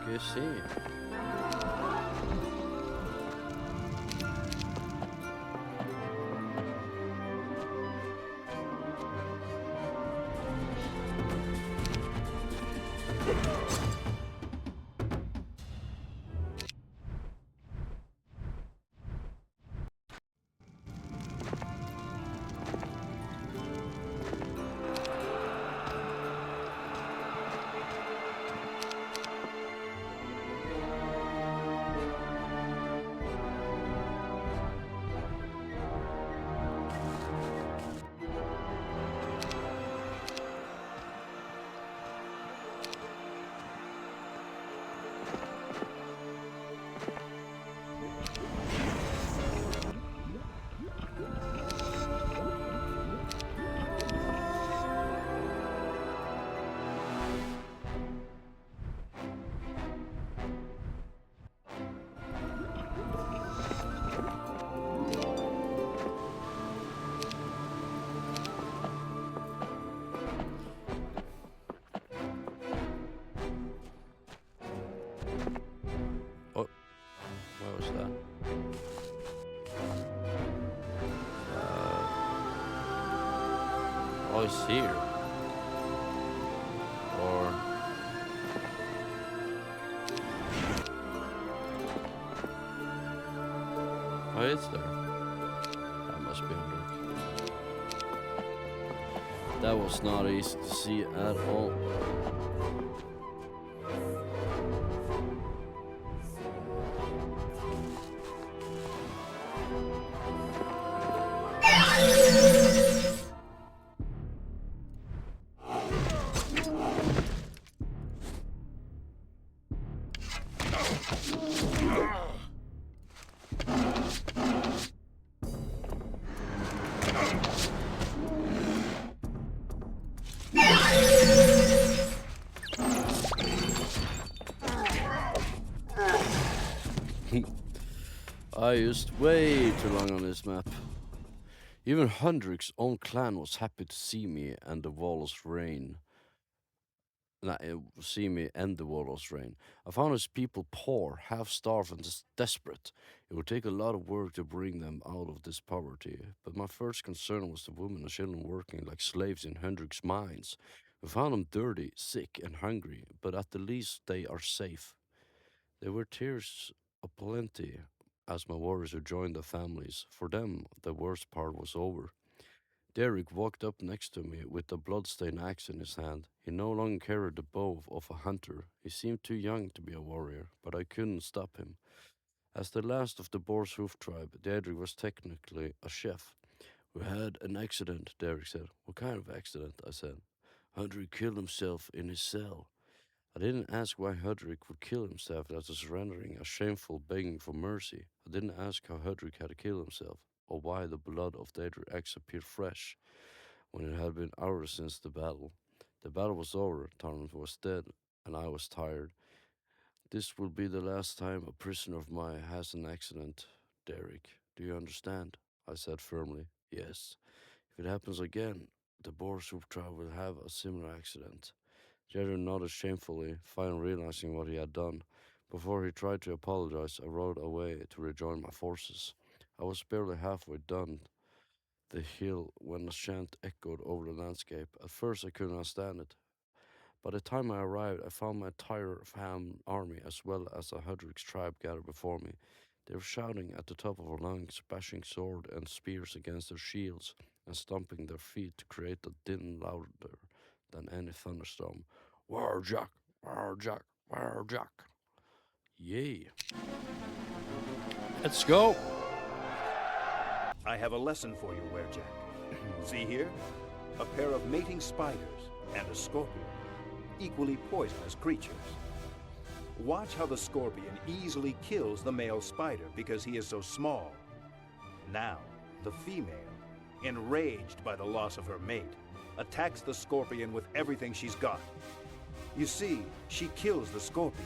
Is he? Oh, it's here. Or... Oh, it's there. That must be under. That was not easy to see at all. I used way too long on this map. Even Hendrik's own clan was happy to see me and the Warlord's reign. See me end the Warlord's reign. I found his people poor, half-starved and desperate. It would take a lot of work to bring them out of this poverty, but my first concern was the women and children working like slaves in Hendrik's mines. We found them dirty, sick and hungry, but at the least they are safe. There were tears aplenty as my warriors rejoined their families. For them, the worst part was over. Derek walked up next to me with a bloodstained axe in his hand. He no longer carried the bow of a hunter. He seemed too young to be a warrior, but I couldn't stop him. As the last of the Boar's Hoof tribe, Derek was technically a chef. We had an accident, Derek said. What kind of accident? I said. Hendrik killed himself in his cell. I didn't ask why Hendrik would kill himself after surrendering a shameful begging for mercy. I didn't ask how Hendrik had killed himself, or why the blood of the other axe appeared fresh when it had been hours since the battle. The battle was over, Tarn was dead, and I was tired. This will be the last time a prisoner of mine has an accident, Derek. Do you understand? I said firmly. Yes. If it happens again, the Boar's Hoof tribe will have a similar accident. Jerry nodded shamefully, finally realizing what he had done. Before he tried to apologize, I rode away to rejoin my forces. I was barely halfway done the hill when a chant echoed over the landscape. At first I couldn't understand it. By the time I arrived, I found my entire army as well as a Hudrick's tribe gathered before me. They were shouting at the top of their lungs, bashing sword and spears against their shields, and stomping their feet to create a din louder than any thunderstorm. Warjack, Warjack, Warjack. Yay. Let's go. I have a lesson for you, Werjack. See here? A pair of mating spiders and a scorpion, equally poisonous creatures. Watch how the scorpion easily kills the male spider because he is so small. Now, the female, enraged by the loss of her mate, attacks the scorpion with everything she's got. You see, she kills the scorpion,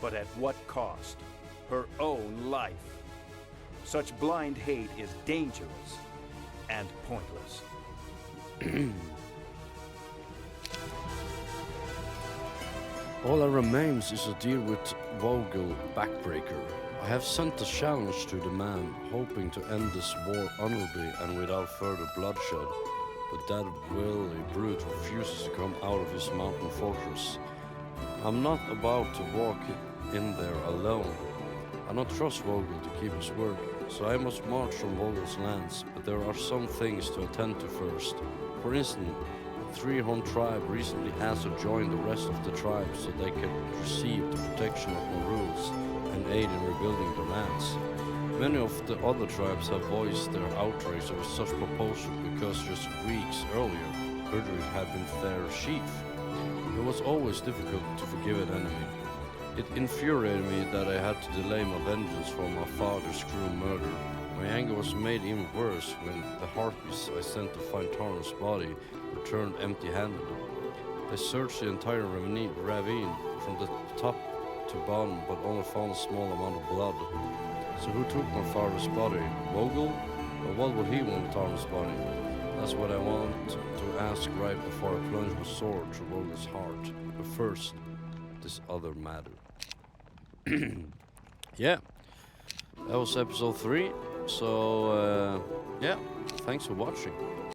but at what cost? Her own life. Such blind hate is dangerous and pointless. All that remains is a deal with Vogel Backbreaker. I have sent a challenge to the man, hoping to end this war honorably and without further bloodshed. But that wily brute refuses to come out of his mountain fortress. I'm not about to walk in there alone. I don't trust Vogel to keep his word, so I must march from Vogel's lands, but there are some things to attend to first. For instance, the Three-Horn tribe recently asked to join the rest of the tribes so they could receive the protection of my rules and aid in rebuilding their lands. Many of the other tribes have voiced their outrage over such proposal because just weeks earlier, Hudrick had been their chief. It was always difficult to forgive an enemy. It infuriated me that I had to delay my vengeance for my father's cruel murder. My anger was made even worse when the harpies I sent to find Tarn's body returned empty-handed. They searched the entire ravine from the top to bottom, but only found a small amount of blood. So who took my father's body? Vogel? Or what would he want with Tarn's body? That's what I want to ask right before I plunge my sword through Vogel's heart. But first, this other matter. Yeah, that was episode 3. So, yeah, thanks for watching.